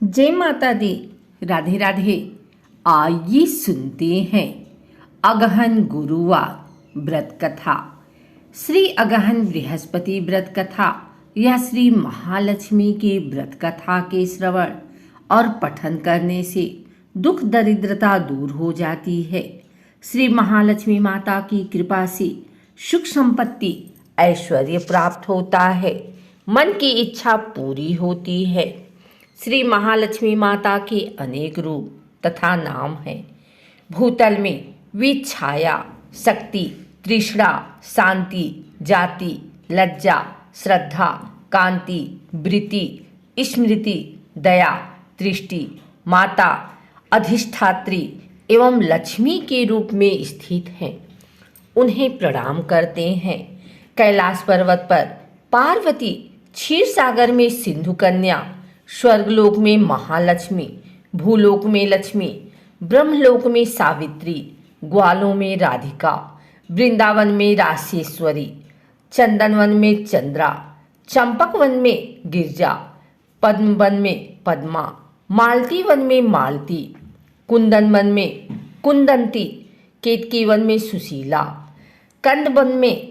जय माता दी। राधे राधे। आइए सुनते हैं अगहन गुरुवार व्रत कथा। श्री अगहन बृहस्पति व्रत कथा या श्री महालक्ष्मी के व्रत कथा के श्रवण और पठन करने से दुख दरिद्रता दूर हो जाती है। श्री महालक्ष्मी माता की कृपा से सुख संपत्ति ऐश्वर्य प्राप्त होता है, मन की इच्छा पूरी होती है। श्री महालक्ष्मी माता के अनेक रूप तथा नाम हैं। भूतल में वे छाया, शक्ति, तृष्णा, शांति, जाति, लज्जा, श्रद्धा, कांति, वृत्ति, स्मृति, दया, दृष्टि, माता, अधिष्ठात्री एवं लक्ष्मी के रूप में स्थित हैं। उन्हें प्रणाम करते हैं। कैलाश पर्वत पर पार्वती, क्षीर सागर में सिंधु कन्या, स्वर्गलोक में महालक्ष्मी, भूलोक में लक्ष्मी, ब्रह्मलोक में सावित्री, ग्वालों में राधिका, वृंदावन में रासेश्वरी, चंदनवन में चंद्रा, चंपकवन में गिरजा, पद्मवन में पद्मा, मालती वन में मालती, कुंदन वन में कुंदंती, केतकी वन में सुशीला, कंद वन में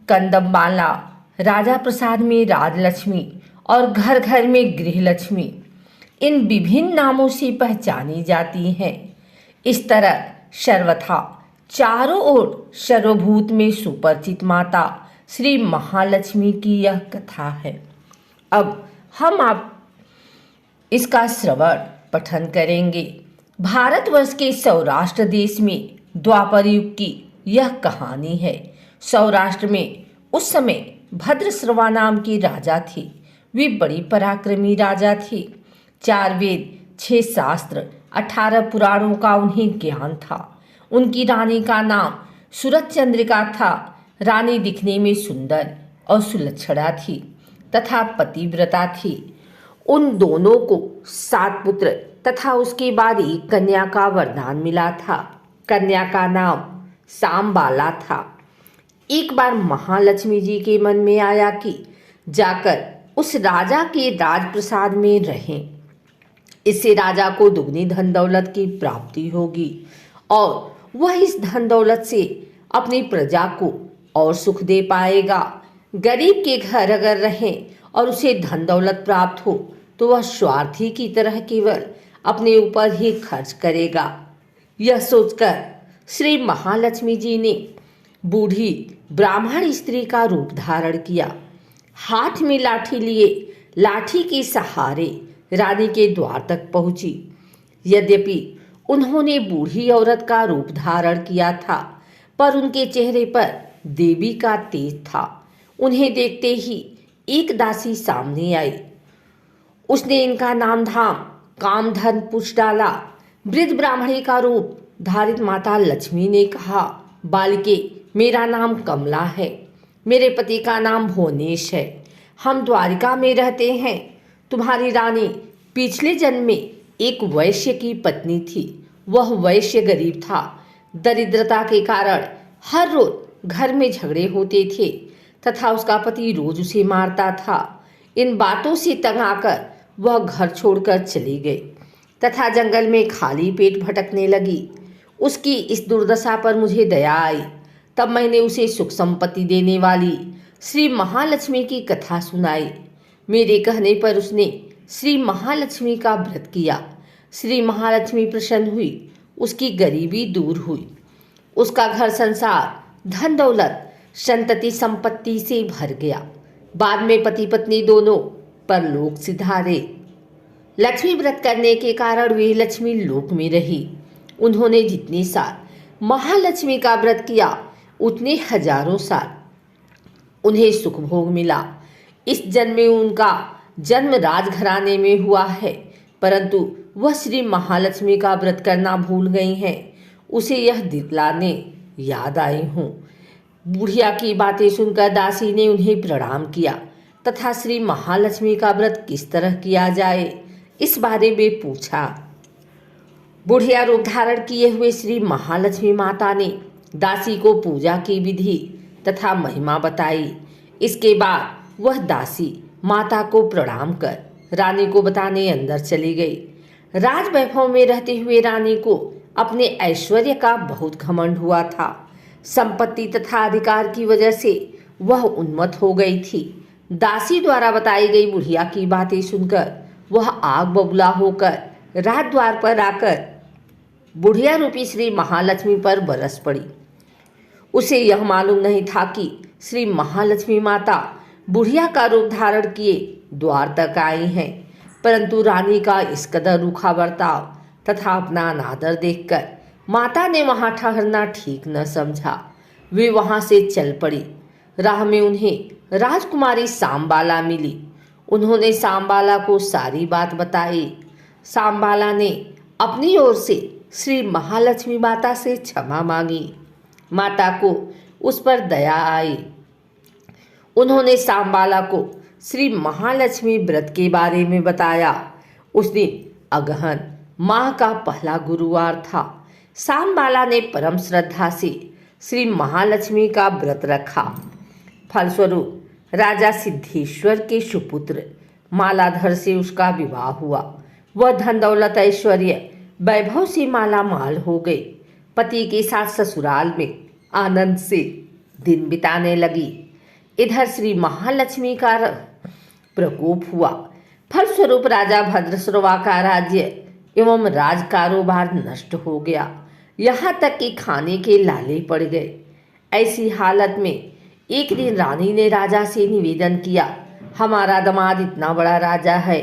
कंदमाला, राजा प्रसाद में राजलक्ष्मी और घर घर में गृहलक्ष्मी इन विभिन्न नामों से पहचानी जाती हैं। इस तरह सर्वथा चारों ओर सर्वभूत में सुपरिचित माता श्री महालक्ष्मी की यह कथा है। अब हम आप इसका श्रवण पठन करेंगे। भारतवर्ष के सौराष्ट्र देश में द्वापर युग की यह कहानी है। सौराष्ट्र में उस समय भद्रश्रवा नाम के राजा थे। वे बड़ी पराक्रमी राजा थे। 4 वेद, 6 शास्त्र, 18 पुराणों का उन्हें ज्ञान था। उनकी रानी का नाम सूरत चंद्रिका था। रानी दिखने में सुंदर और सुलक्षणा थी तथा पतिव्रता थी। उन दोनों को 7 पुत्र तथा उसके बाद एक कन्या का वरदान मिला था। कन्या का नाम सांबाला था। एक बार महालक्ष्मी जी के मन में आया कि जाकर उस राजा के राजप्रसाद में रहें। इससे राजा को दुगनी धन दौलत की प्राप्ति होगी और वह इस धन दौलत से अपनी प्रजा को और सुख दे पाएगा। गरीब के घर अगर रहें और उसे धन दौलत प्राप्त हो तो वह स्वार्थी की तरह केवल अपने ऊपर ही खर्च करेगा। यह सोचकर श्री महालक्ष्मी जी ने बूढ़ी ब्राह्मण स्त्री का रूप धारण किया। हाथ में लाठी लिए लाठी के सहारे रानी के द्वार तक पहुंची। यद्यपि उन्होंने बूढ़ी औरत का रूप धारण किया था, पर उनके चेहरे पर देवी का तेज था। उन्हें देखते ही एक दासी सामने आई। उसने इनका नाम धाम कामधन पूछ डाला। वृद्ध ब्राह्मणी का रूप धारित माता लक्ष्मी ने कहा, बालिके, मेरा नाम कमला है। मेरे पति का नाम भुवनेश है। हम द्वारिका में रहते हैं। तुम्हारी रानी पिछले जन्म में एक वैश्य की पत्नी थी। वह वैश्य गरीब था। दरिद्रता के कारण हर रोज घर में झगड़े होते थे तथा उसका पति रोज उसे मारता था। इन बातों से तंग आकर वह घर छोड़कर चली गई तथा जंगल में खाली पेट भटकने लगी। उसकी इस दुर्दशा पर मुझे दया आई। तब मैंने उसे सुख संपत्ति देने वाली श्री महालक्ष्मी की कथा सुनाई। मेरे कहने पर उसने श्री महालक्ष्मी का व्रत किया। श्री महालक्ष्मी प्रसन्न हुई। उसकी गरीबी दूर हुई। उसका घर संसार धन दौलत संतति संपत्ति से भर गया। बाद में पति पत्नी दोनों परलोक सिधारे। लक्ष्मी व्रत करने के कारण वे लक्ष्मी लोक में रही। उन्होंने जितने साल महालक्ष्मी का व्रत किया उतने हजारों साल उन्हें सुख भोग मिला। इस जन्म में उनका जन्म राजघराने में हुआ है, परंतु वह श्री महालक्ष्मी का व्रत करना भूल गई हैं। उसे यह दिलाने याद आई हूँ। बुढ़िया की बातें सुनकर दासी ने उन्हें प्रणाम किया तथा श्री महालक्ष्मी का व्रत किस तरह किया जाए इस बारे में पूछा। बुढ़िया रूप धारण किए हुए श्री महालक्ष्मी माता ने दासी को पूजा की विधि तथा महिमा बताई। इसके बाद वह दासी माता को प्रणाम कर रानी को बताने अंदर चली गई। राज वैभव में रहते हुए रानी को अपने ऐश्वर्य का बहुत घमंड हुआ था। संपत्ति तथा अधिकार की वजह से वह उन्मत्त हो गई थी। दासी द्वारा बताई गई बुढ़िया की बातें सुनकर वह आग बबूला होकर राज द्वार पर आकर बुढ़िया रूपी श्री महालक्ष्मी पर बरस पड़ी। उसे यह मालूम नहीं था कि श्री महालक्ष्मी माता बुढ़िया का रूप धारण किए द्वार तक आई हैं, परंतु रानी का इस कदर रूखा बर्ताव तथा अपना अनादर देखकर माता ने वहां ठहरना ठीक न समझा। वे वहां से चल पड़ी। राह में उन्हें राजकुमारी सांबाला मिली। उन्होंने सांबाला को सारी बात बताई। सांबाला ने अपनी ओर से श्री महालक्ष्मी माता से क्षमा मांगी। माता को उस पर दया आई। उन्होंने सांबाला को श्री महालक्ष्मी व्रत के बारे में बताया। उस दिन अगहन माह का पहला गुरुवार था। सांबाला ने परम श्रद्धा से श्री महालक्ष्मी का व्रत रखा। फलस्वरूप राजा सिद्धेश्वर के सुपुत्र मालाधर से उसका विवाह हुआ। वह धन दौलत ऐश्वर्य वैभव से माला माल हो गई। पति के साथ ससुराल में आनंद से दिन बिताने लगी। इधर श्री महालक्ष्मी का प्रकोप हुआ। फलस्वरूप राजा भद्रश्रवा का राज्य एवं राज कारोबार नष्ट हो गया। यहाँ तक कि खाने के लाले पड़ गए। ऐसी हालत में एक दिन रानी ने राजा से निवेदन किया, हमारा दामाद इतना बड़ा राजा है,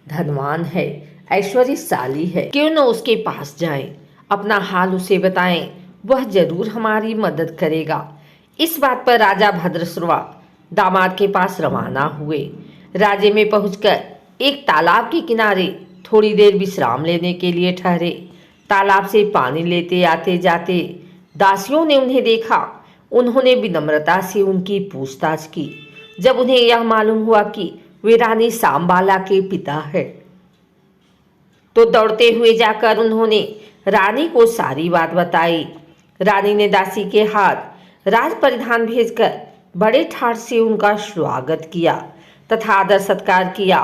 धनवान है, ऐश्वर्यशाली है, क्यों न उसके पास जाएं, अपना हाल उसे बताएं, वह जरूर हमारी मदद करेगा। इस बात पर राजा भद्रश्रवा दामाद के पास रवाना हुए। राज्य में पहुंचकर एक तालाब के किनारे थोड़ी देर विश्राम लेने के लिए ठहरे। तालाब से पानी लेते आते जाते दासियों ने उन्हें देखा। उन्होंने विनम्रता से उनकी पूछताछ की। जब उन्हें यह मालूम हुआ कि वे रानी सांबाला के पिता है, तो दौड़ते हुए जाकर उन्होंने रानी को सारी बात बताई। रानी ने दासी के हाथ राज परिधान भेजकर बड़े ठाट से उनका स्वागत किया तथा आदर सत्कार किया,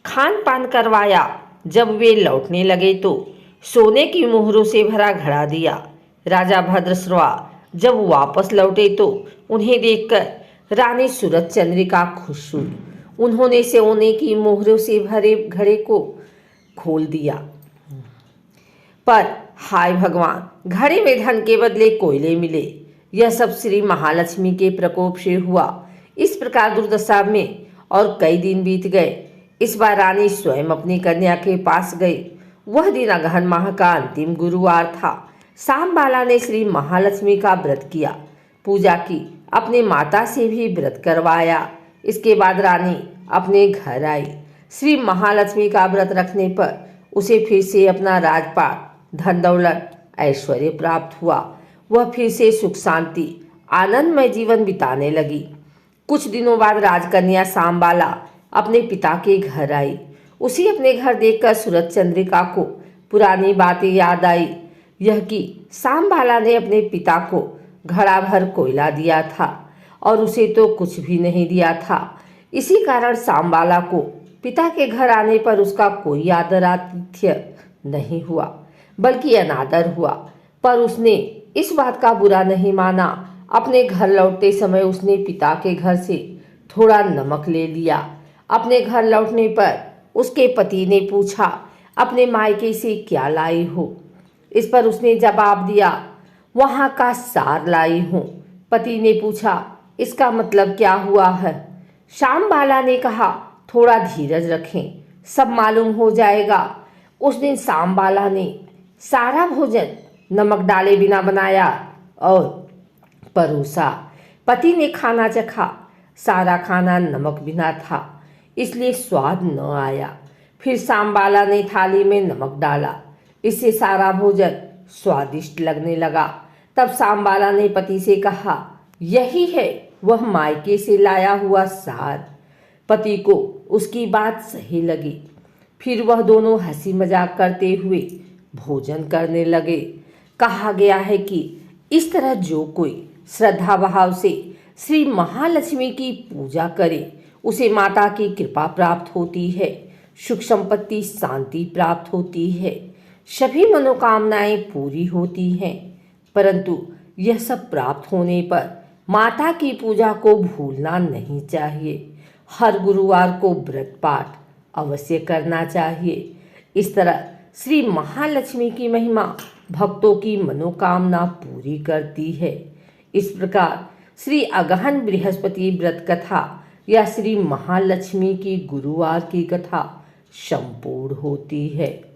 खान पान करवाया। जब वे लौटने लगे तो सोने की मोहरों से भरा घड़ा दिया। राजा भद्रश्रवा जब वापस लौटे तो उन्हें देखकर रानी सूरज चंद्रिका खुश हुई। उन्होंने सोने की मोहरों से भरे घड़े को खोल दिया। पर हाय भगवान, घड़े में धन के बदले कोयले मिले। यह सब श्री महालक्ष्मी के प्रकोप से हुआ। इस प्रकार दुर्दशा में और कई दिन बीत गए। इस बार रानी स्वयं अपनी कन्या के पास गई। वह दिन अगहन माह का अंतिम गुरुवार था। सांबाला ने श्री महालक्ष्मी का व्रत किया, पूजा की, अपनी माता से भी व्रत करवाया। इसके बाद रानी अपने घर आई। श्री महालक्ष्मी का व्रत रखने पर उसे फिर से अपना राजपाट, धन दौलत, ऐश्वर्य प्राप्त हुआ। वह फिर से सुख शांति आनंदमय जीवन बिताने लगी। कुछ दिनों बाद राजकन्या सांबाला अपने पिता के घर आई। उसे अपने घर देखकर सूरज चंद्रिका को पुरानी बातें याद आई। यह कि सांबाला ने अपने पिता को घड़ा भर कोयला दिया था और उसे तो कुछ भी नहीं दिया था। इसी कारण सांबाला को पिता के घर आने पर उसका कोई आदर आतिथ्य नहीं हुआ, बल्कि अनादर हुआ। पर उसने इस बात का बुरा नहीं माना। अपने घर लौटते समय उसने पिता के घर से थोड़ा नमक ले लिया। अपने घर लौटने पर उसके पति ने पूछा, अपने मायके से क्या लाई हो? इस पर उसने जवाब दिया, वहाँ का सार लाई हूँ। पति ने पूछा, इसका मतलब क्या हुआ है? सांबाला ने कहा, थोड़ा धीरज रखें, सब मालूम हो जाएगा। उस दिन सांबाला ने सारा भोजन नमक डाले बिना बनाया और परोसा। पति ने खाना चखा। सारा खाना नमक बिना था, इसलिए स्वाद न आया। फिर सांबाला ने थाली में नमक डाला, इससे सारा भोजन स्वादिष्ट लगने लगा। तब सांबाला ने पति से कहा, यही है वह मायके से लाया हुआ सार। पति को उसकी बात सही लगी। फिर वह दोनों हंसी मजाक करते हुए भोजन करने लगे। कहा गया है कि इस तरह जो कोई श्रद्धा भाव से श्री महालक्ष्मी की पूजा करे, उसे माता की कृपा प्राप्त होती है। सुख संपत्ति शांति प्राप्त होती है, सभी मनोकामनाएं पूरी होती हैं। परंतु यह सब प्राप्त होने पर माता की पूजा को भूलना नहीं चाहिए। हर गुरुवार को व्रत पाठ अवश्य करना चाहिए। इस तरह श्री महालक्ष्मी की महिमा भक्तों की मनोकामना पूरी करती है। इस प्रकार श्री अगहन बृहस्पति व्रत कथा या श्री महालक्ष्मी की गुरुवार की कथा संपूर्ण होती है।